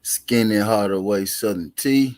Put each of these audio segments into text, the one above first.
Skinny Hardaway Southern T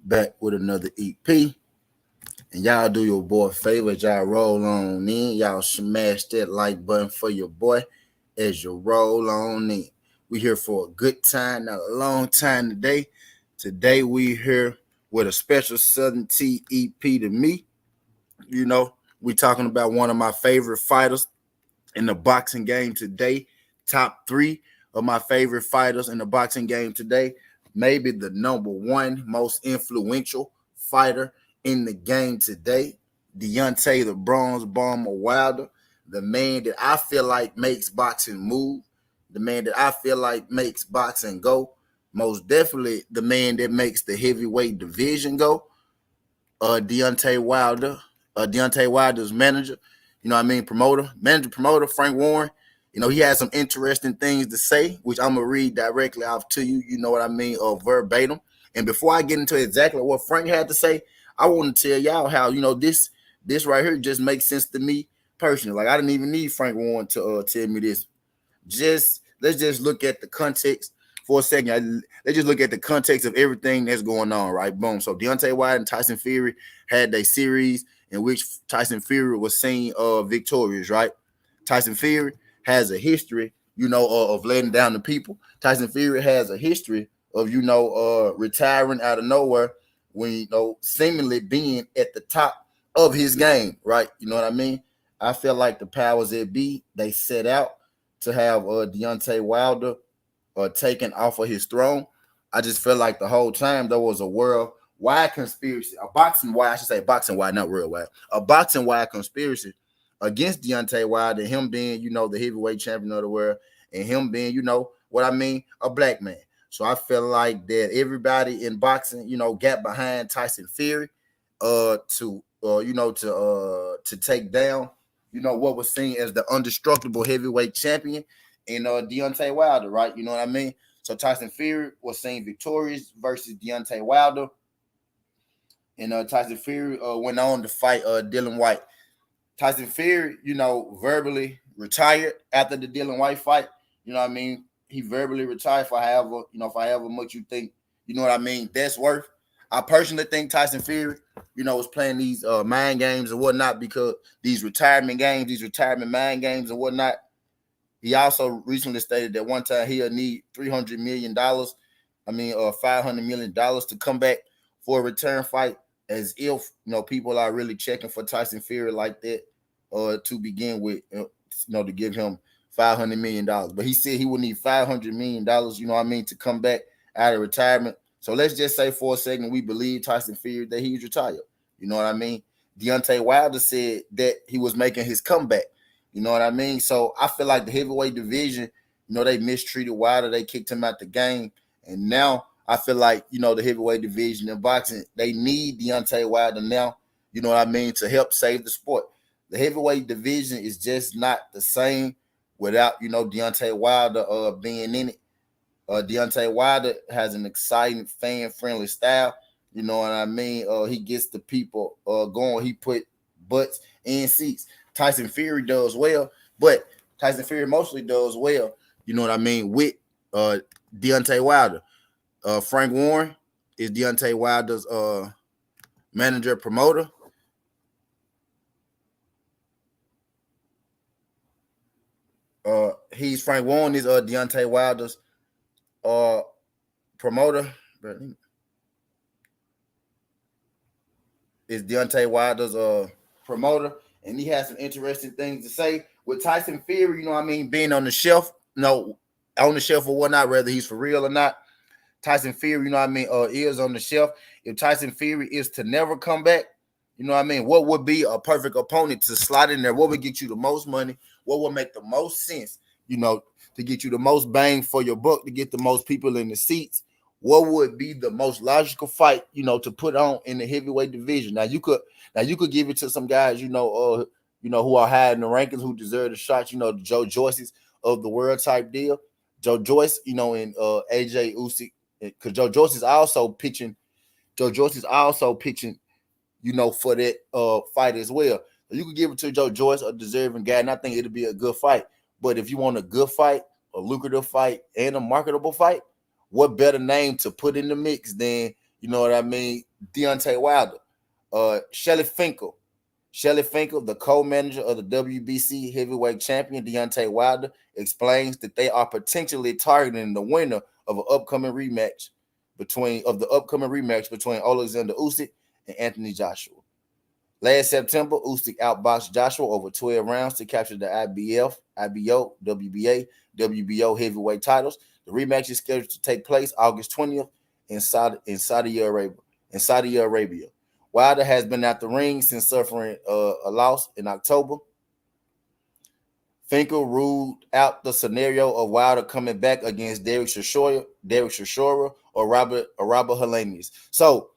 back with another EP. And y'all do your boy a favor, y'all roll on in. Y'all smash that like button for your boy as you roll on in. We here for a good time, not a long time today. Today we here with a special Southern T EP to me. You know, we talking about one of my favorite fighters in the boxing game today. Top three of my favorite fighters in the boxing game today. Maybe the number one most influential fighter in the game today. Deontay the Bronze Bomber Wilder. The man that I feel like makes boxing move. The man that I feel like makes boxing go. Most definitely the man that makes the heavyweight division go. Deontay Wilder. Deontay Wilder's manager. You know what I mean? Promoter, Frank Warren. You know, he has some interesting things to say, which I'm going to read directly off to you. You know what I mean? Verbatim. And before I get into exactly what Frank had to say, I want to tell y'all how, you know, this right here just makes sense to me personally. Like, I didn't even need Frank Warren to tell me this. Let's just look at the context for a second. Let's just look at the context of everything that's going on, right? Boom. So Deontay Wilder and Tyson Fury had a series in which Tyson Fury was seen victorious, right? Tyson Fury has a history, you know, of letting down the people. Tyson Fury has a history of, you know, retiring out of nowhere when, you know, seemingly being at the top of his game, right? You know what I mean? I feel like the powers that be, they set out to have Deontay Wilder taken off of his throne. I just felt like the whole time there was a worldwide conspiracy, a boxing-wide, not worldwide, a boxing-wide conspiracy against Deontay Wilder, and him being, you know, the heavyweight champion of the world, and him being, you know, what I mean, a black man. So I feel like that everybody in boxing, you know, got behind Tyson Fury to take down, you know, what was seen as the indestructible heavyweight champion in Deontay Wilder, right? You know what I mean? So Tyson Fury was seen victorious versus Deontay Wilder. And Tyson Fury went on to fight Dylan White. Tyson Fury, you know, verbally retired after the Dylan White fight. You know what I mean? He verbally retired for however much you think, you know what I mean, that's worth. I personally think Tyson Fury, you know, was playing these mind games and whatnot, because these retirement mind games and whatnot. He also recently stated that one time he'll need $300 million, $500 million to come back for a return fight, as if, you know, people are really checking for Tyson Fury like that to begin with, you know, to give him $500 million. But he said he would need $500 million, you know what I mean, to come back out of retirement. So let's just say for a second we believe Tyson Fury that he's retired. You know what I mean? Deontay Wilder said that he was making his comeback. You know what I mean? So I feel like the heavyweight division, you know, they mistreated Wilder. They kicked him out the game. And now I feel like, you know, the heavyweight division in boxing, they need Deontay Wilder now, you know what I mean, to help save the sport. The heavyweight division is just not the same without, you know, Deontay Wilder being in it. Deontay Wilder has an exciting, fan-friendly style. You know what I mean? He gets the people going. He put butts in seats. Tyson Fury does well, but Tyson Fury mostly does well, you know what I mean, with Deontay Wilder. Frank Warren is Deontay Wilder's manager, promoter. Frank Warren is Deontay Wilder's promoter. Is Deontay Wilder's promoter, and he has some interesting things to say. With Tyson Fury, you know what I mean, being on the shelf, or whatnot, whether he's for real or not. Tyson Fury, you know what I mean, is on the shelf. If Tyson Fury is to never come back, you know what I mean, what would be a perfect opponent to slot in there? What would get you the most money? What would make the most sense, you know, to get you the most bang for your buck, to get the most people in the seats? What would be the most logical fight, you know, to put on in the heavyweight division? Now you could give it to some guys, you know, who are high in the rankings, who deserve the shot, you know, the Joe Joyces of the world type deal. Joe Joyce, you know, and AJ Usyk, because Joe Joyce is also pitching, you know, for that fight as well. So you could give it to Joe Joyce, a deserving guy, and I think it'll be a good fight. But if you want a good fight, a lucrative fight, and a marketable fight, what better name to put in the mix than, you know what I mean, Deontay Wilder? Shelly Finkel. Shelly Finkel, the co-manager of the WBC heavyweight champion Deontay Wilder, explains that they are potentially targeting the winner of an upcoming rematch between Alexander Usyk and Anthony Joshua. Last September, Usyk outboxed Joshua over 12 rounds to capture the IBO, WBA, WBO heavyweight titles. The rematch is scheduled to take place August 20th in Saudi Arabia. Wilder has been out the ring since suffering a loss in October. Finkel ruled out the scenario of Wilder coming back against Derek Chisora or Robert Helenius. So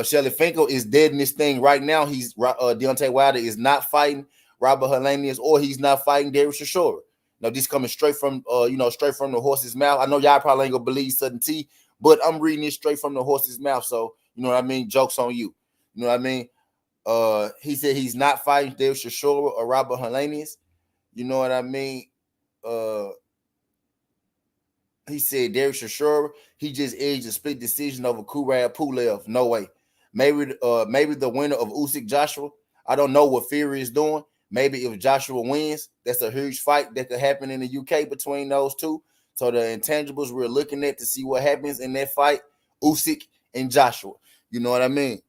Shelly Finkel is dead in this thing right now. Deontay Wilder is not fighting Robert Helenius, or he's not fighting Derek Chisora. Now, this coming straight from the horse's mouth. I know y'all probably ain't gonna believe Sudden T, but I'm reading it straight from the horse's mouth. So you know what I mean. Jokes on you. You know what I mean. He said he's not fighting Derek Chisora or Robert Helenius. You know what I mean. He said Derek Chisora, he just edged a split decision over Kurad Pulev. No way. Maybe the winner of Usyk Joshua. I don't know what Fury is doing. Maybe if Joshua wins, that's a huge fight that could happen in the UK between those two. So the intangibles we're looking at to see what happens in that fight, Usyk and Joshua. You know what I mean?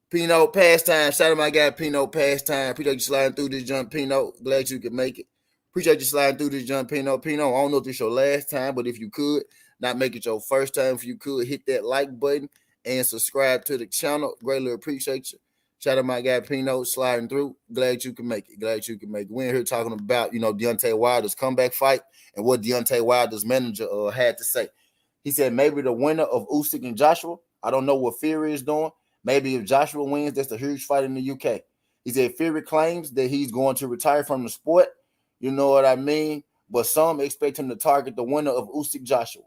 Pino Pastime. Shout out my guy Pino Pastime. Appreciate you sliding through this jump, Pino. Glad you could make it. Appreciate you sliding through this jump, Pino. Pino, I don't know if this is your last time, but if you could, not make it your first time, if you could, hit that like button and subscribe to the channel. Greatly appreciate you. Shout out my guy Pino sliding through. Glad you can make it. We're here talking about, Deontay Wilder's comeback fight and what Deontay Wilder's manager had to say. He said maybe the winner of Usyk and Joshua. I don't know what Fury is doing. Maybe if Joshua wins, that's a huge fight in the UK. He said Fury claims that he's going to retire from the sport. You know what I mean? But some expect him to target the winner of Usyk Joshua.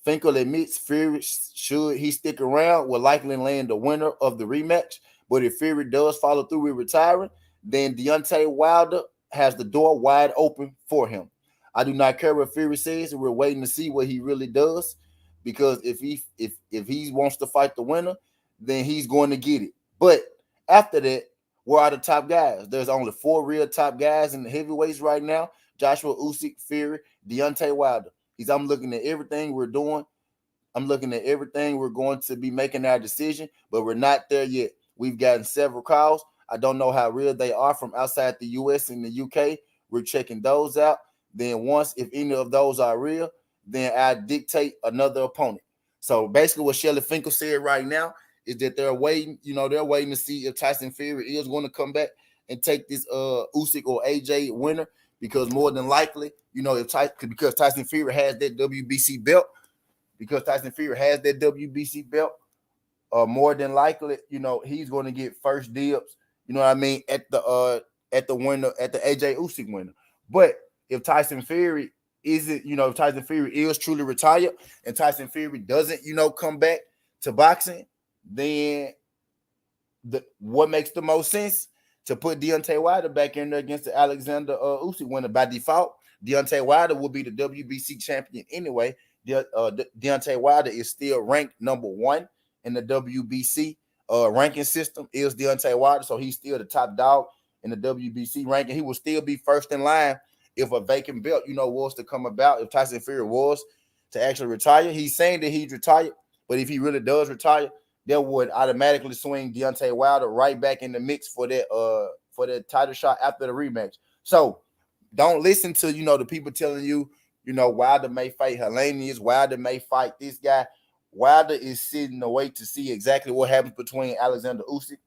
Finkel admits Fury, should he stick around, will likely land the winner of the rematch. But if Fury does follow through with retiring, then Deontay Wilder has the door wide open for him. I do not care what Fury says, and we're waiting to see what he really does. Because if he wants to fight the winner, then he's going to get it. But after that, where are the top guys? There's only 4 real top guys in the heavyweights right now: Joshua, Usyk, Fury, Deontay Wilder. I'm looking at everything we're doing. I'm looking at everything we're going to be making our decision, but we're not there yet. We've gotten several calls. I don't know how real they are from outside the U.S. and the UK. We're checking those out. Then once, if any of those are real, then I dictate another opponent. So basically what Shelly Finkel said right now is that they're waiting to see if Tyson Fury is going to come back and take this Usyk or AJ winner, because more than likely, because Tyson Fury has that WBC belt, more than likely, he's going to get first dibs, you know what I mean, at the winner, at the AJ Usyk winner. But if Tyson Fury is truly retired and Tyson Fury doesn't, come back to boxing, then what makes the most sense? To put Deontay Wilder back in there against the Alexander Usyk winner. By default, Deontay Wilder will be the WBC champion anyway. Deontay Wilder is still ranked number 1 in the WBC ranking system. Is Deontay Wilder, so he's still the top dog in the WBC ranking. He will still be first in line if a vacant belt, was to come about. If Tyson Fury was to actually retire, he's saying that he's retired, but if he really does retire, that would automatically swing Deontay Wilder right back in the mix for that title shot after the rematch. So don't listen to, the people telling you, Wilder may fight Helenius, Wilder may fight this guy. Wilder is sitting to wait to see exactly what happens between Alexander Usyk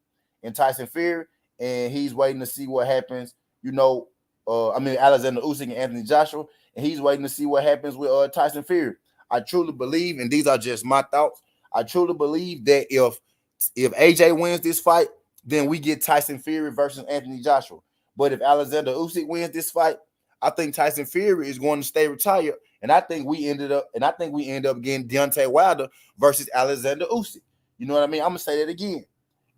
and Tyson Fury, and he's waiting to see what happens, Alexander Usyk and Anthony Joshua, and he's waiting to see what happens with Tyson Fury. I truly believe, and these are just my thoughts, I truly believe that if AJ wins this fight, then we get Tyson Fury versus Anthony Joshua. But if Alexander Usyk wins this fight, I think Tyson Fury is going to stay retired, and I think we end up getting Deontay Wilder versus Alexander Usyk. You know what I mean? I'm gonna say that again.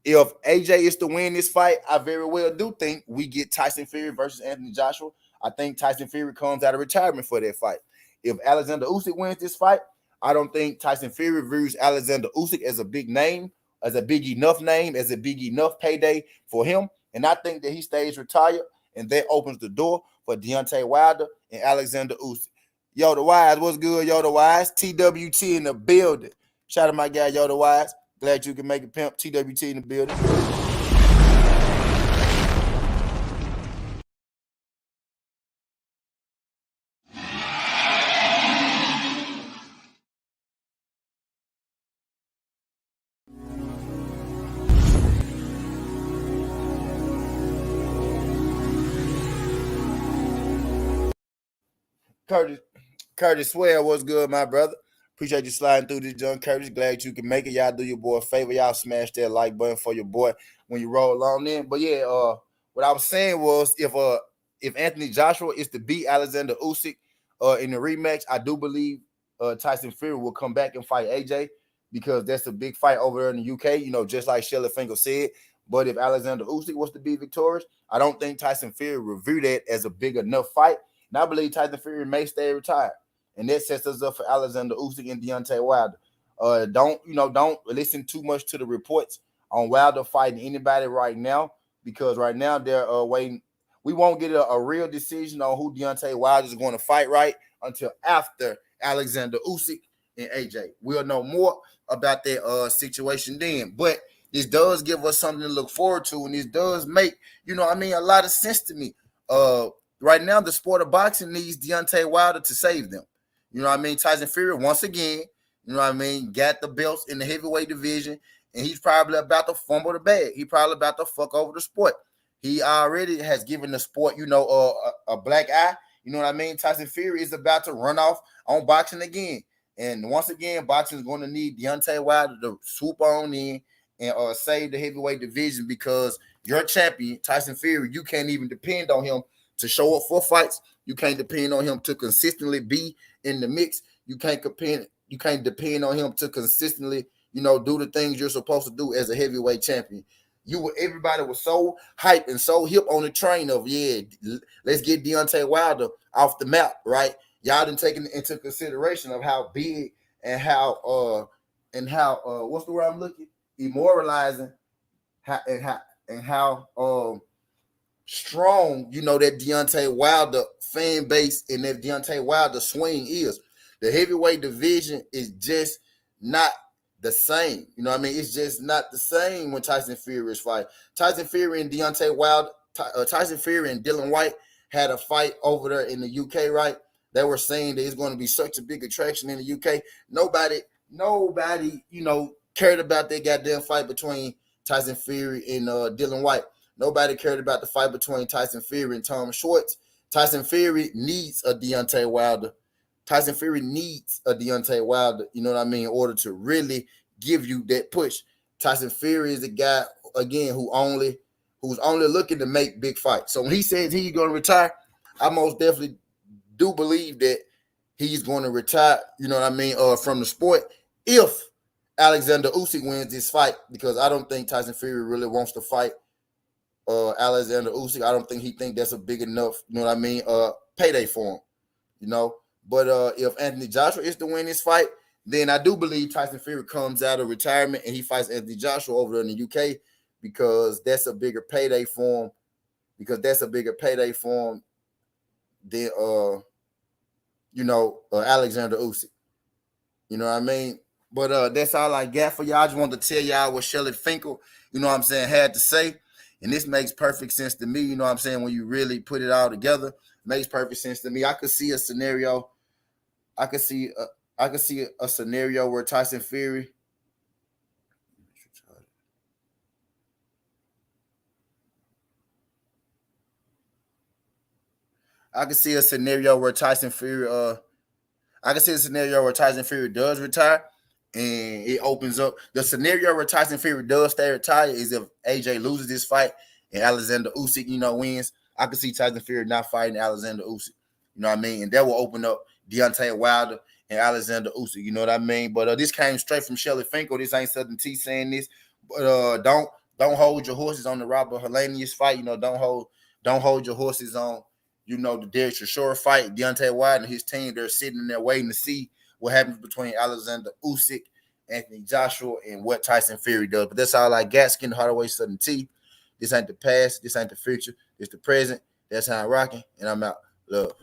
If AJ is to win this fight, I very well do think we get Tyson Fury versus Anthony Joshua. I think Tyson Fury comes out of retirement for that fight. If Alexander Usyk wins this fight, I don't think Tyson Fury views Alexander Usyk as a big name, as a big enough name, as a big enough payday for him. And I think that he stays retired, and that opens the door for Deontay Wilder and Alexander Usyk. Yo, the Wise, what's good, Yo, the Wise? TWT in the building. Shout out to my guy, Yo, the Wise. Glad you can make it, pimp. TWT in the building. Curtis Swell, what's good, my brother? Appreciate you sliding through this, John Curtis. Glad you can make it. Y'all do your boy a favor. Y'all smash that like button for your boy when you roll on in. But yeah, what I was saying was if Anthony Joshua is to beat Alexander Usyk in the rematch, I do believe Tyson Fury will come back and fight AJ because that's a big fight over there in the UK. Just like Shelly Finkel said. But if Alexander Usyk was to be victorious, I don't think Tyson Fury will view that as a big enough fight. And I believe Tyson Fury may stay retired. And that sets us up for Alexander Usyk and Deontay Wilder. Don't listen too much to the reports on Wilder fighting anybody right now, because right now they're waiting. We won't get a real decision on who Deontay Wilder is going to fight right until after Alexander Usyk and AJ. We'll know more about that situation then. But this does give us something to look forward to, and this does make, a lot of sense to me. Right now, the sport of boxing needs Deontay Wilder to save them. Tyson Fury, once again, got the belts in the heavyweight division, and he's probably about to fumble the bag. He's probably about to fuck over the sport. He already has given the sport, a black eye. Tyson Fury is about to run off on boxing again. And once again, boxing is going to need Deontay Wilder to swoop on in and save the heavyweight division, because your champion, Tyson Fury, you can't even depend on him to show up for fights. You can't depend on him to consistently be in the mix. You can't depend on him to consistently, do the things you're supposed to do as a heavyweight champion. Everybody was so hyped and so hip on the train of, let's get Deontay Wilder off the map, right? Y'all didn't take into consideration of how big and how what's the word I'm looking? Demoralizing how strong, that Deontay Wilder fan base and that Deontay Wilder swing is. The heavyweight division is just not the same. It's just not the same when Tyson Fury is fighting. Tyson Fury and Deontay Wilder, Tyson Fury and Dylan White had a fight over there in the UK, right? They were saying that it's going to be such a big attraction in the UK. Nobody, cared about that goddamn fight between Tyson Fury and Dylan White. Nobody cared about the fight between Tyson Fury and Tom Schwartz. Tyson Fury needs a Deontay Wilder. Tyson Fury needs a Deontay Wilder, in order to really give you that push. Tyson Fury is the guy, again, who's only looking to make big fights. So when he says he's going to retire, I most definitely do believe that he's going to retire, from the sport if Alexander Usyk wins this fight, because I don't think Tyson Fury really wants to fight Alexander Usyk. I don't think he think that's a big enough, payday for him, But if Anthony Joshua is to win this fight, then I do believe Tyson Fury comes out of retirement and he fights Anthony Joshua over there in the UK, because that's a bigger payday for him. Than Alexander Usyk. But that's all I got for y'all. I just wanted to tell y'all what Shelly Finkel, had to say. And this makes perfect sense to me, when you really put it all together. It makes perfect sense to me. I could see a scenario. I could see a scenario where Tyson Fury. I could see a scenario where Tyson Fury does retire, and it opens up. The scenario where Tyson Fury does stay retired is if AJ loses this fight and Alexander Usyk, wins. I could see Tyson Fury not fighting Alexander Usyk. And that will open up Deontay Wilder and Alexander Usyk. But this came straight from Shelly Finkel. This ain't Southern T saying this. But don't hold your horses on the Robert Helenius fight. Don't hold your horses on, the Derek Chisora fight. Deontay Wilder and his team, they're sitting there waiting to see what happens between Alexander Usyk, Anthony Joshua, and what Tyson Fury does. But that's all I got. Skin Hardaway Southern T. This ain't the past. This ain't the future. It's the present. That's how I'm rocking. And I'm out. Love.